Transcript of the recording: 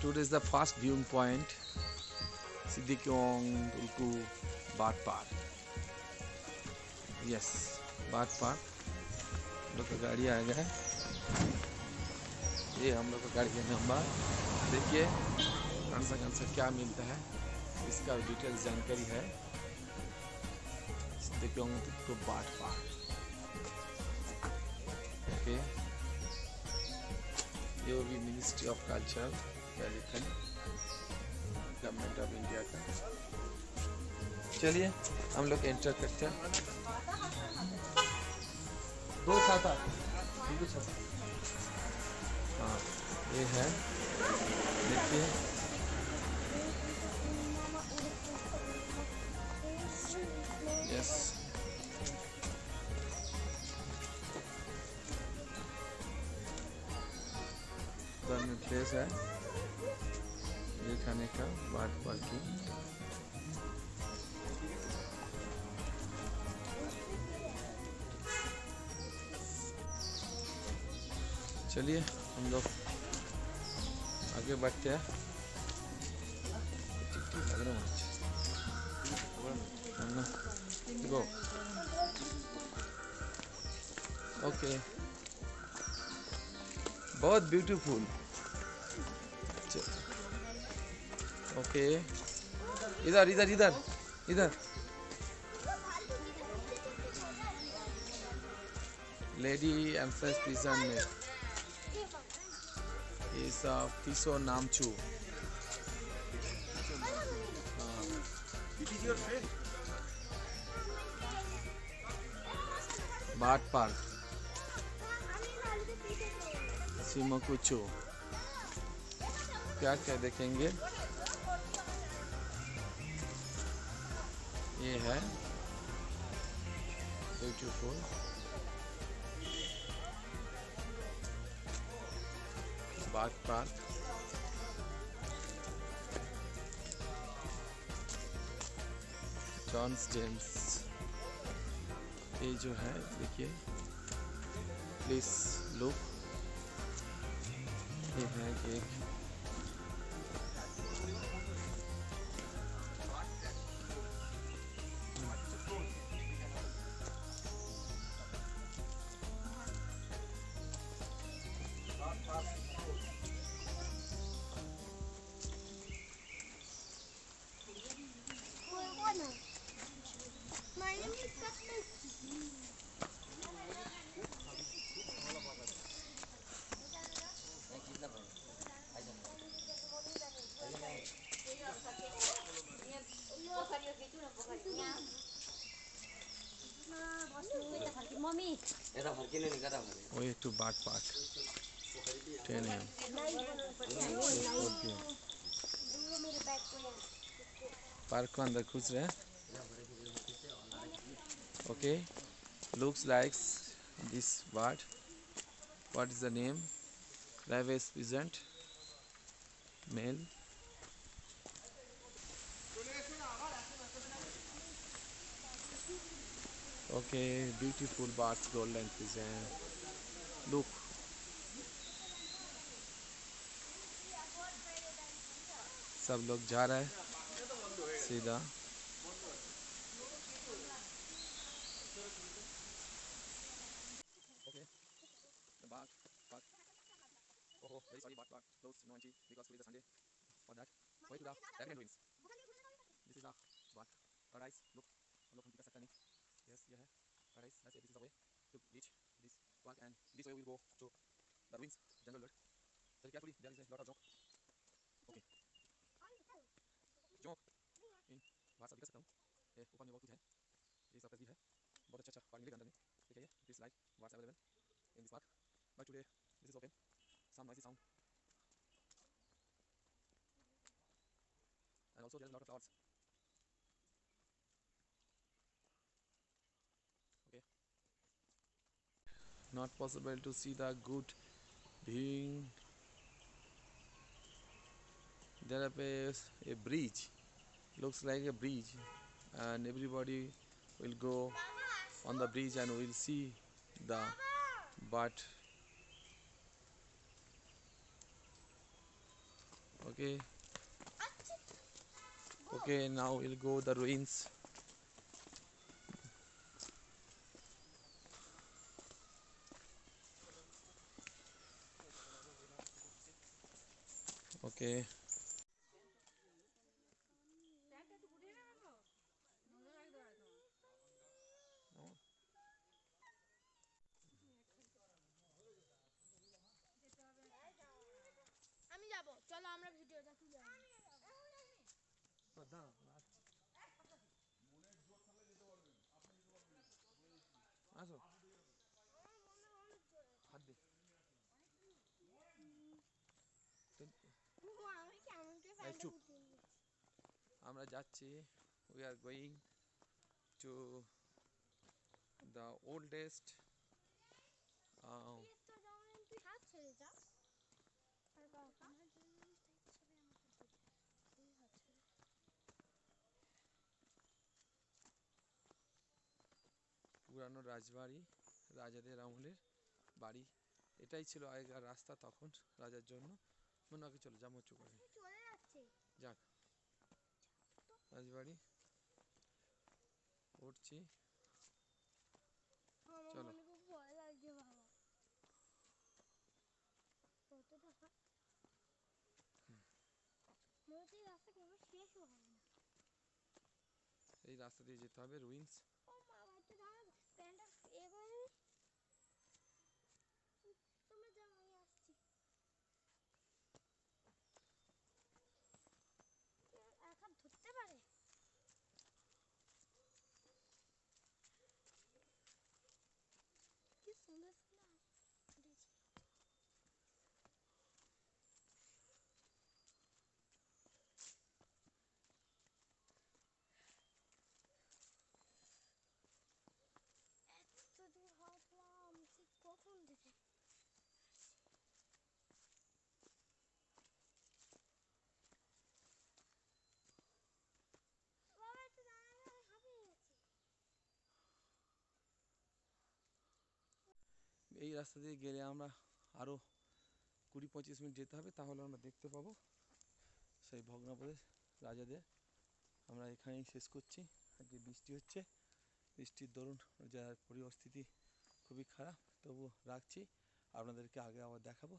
Today is the first viewing point, Siddiqiong Tulku Bat Park. Yes, Bat Park. हम लोग का गाड़ी आ गया है. ये हम लोग का गाड़ी का नंबर. देखिए कौन सा क्या मिलता है, इसका डिटेल जानकारी है. Siddiqiong Tulku Bat Park. Okay, ये वो भी मिनिस्ट्री ऑफ कल्चर कैलिकन गवर्नमेंट ऑफ इंडिया का. चलिए हम लोग एंटर करते हैं. दो छाता. हाँ ये है, देखिए. यस, गवर्नमेंट प्लेस है ये खाने का. बाट पार्किंग. चलिए हम लोग आगे बढ़ते हैं. गो. ओके, बहुत ब्यूटीफुल. ओके, इधर इधर इधर इधर. लेडी एम्प्रेस प्रिजन में is Piso Namchu. It is your friend. Bat Park, Shimokucho. क्या क्या देखेंगे. ये है ब्यूटीफुल. बाग पार्क. Johns James. ये जो है देखिए, प्लीज लुक. ये है एक way to Bat Park. 10 a.m. Park को अंदर घुस रहे हैं. Okay, looks like this bird. What is the name? Ravis peasant, male. Okay, beautiful birds, golden pigeon. Look. सब लोग जा रहे हैं सीधा. Okay, the park. Oh, very sorry, park closed no entry because today is a Sunday. For that, way to the Labyrinth ruins. This is the park. Paradise. Look, हम लोग दिखा सकता नहीं. Yes, ये है paradise. That's it. This is the way to reach this park, and this way we will go to the ruins, jungle world. So carefully, there is a lot of joke. Okay, joke. इन बाहर से दिखा सकता हूँ. ये ऊपर में बहुत कुछ है. ये सब तस्वीर है. बहुत अच्छा पार्क मिलेगा अंदर में. ठीक है, ये this like what's available in this park. But today this is open. Some noisy sound. And also there is a lot of flowers. Okay. Not possible to see the good viewing. There is a bridge. Looks like a bridge, and everybody will go on the bridge and will see the bird. Okay, okay, now we'll go the ruins. Okay. আমি যাব, চলো আমরা ভিডিওটা তুলে আনি। আসো হাত দে আমি কেমন করে এই প্যান্টটা চুপ গুটিয়ে নিয়েছি। আমরা যাচ্ছি we are going to the oldest এই তো যেমন তুই হাত ছেড়ে যা। আর বাবা আমার জন্য ছবি আমাকে দে। তুই হাত ছেড়ে। পুরানো রাজবাড়ি, রাজাদের আমলের বাড়ি। এটাই ছিল আগেকার রাস্তা তখন রাজার জন্য। মনে হয় চলো যাবো চুপ করে চলে যাচ্ছে। যাক রাজবাড়ি উঠছি আমার চলো। মনে খুব ভয় লাগছে বাবা। কতটা হয়? মনে হচ্ছে এই রাস্তা কোনো শেষও হবে না। এই রাস্তা দিয়ে যেতে হবে রুইন্স। ও বাবা একটু দাঁড়াও, প্যান্টটা এবারে তোমরা যাও আমি আসছি। এক হাত ধরতে পারে? কি সুন্দর সুন্দর উঠেছে। এত দূর হাঁটলাম সে কখন থেকে। বাবা একটু দাঁড়ালে আমি হাঁপিয়ে গেছি। এই রাস্তা দিয়ে গেলে আমরা আরও 20-25 মিনিট যেতে হবে, তাহলে আমরা দেখতে পাবো সেই ভগ্নপ্রদেশ রাজাদের। আমরা এখানেই শেষ করছি। আজকে বৃষ্টি হচ্ছে, বৃষ্টির দরুন যার পরিস্থিতি খুবই খারাপ, তবু রাখছি। আপনাদেরকে আগে আবার দেখাবো।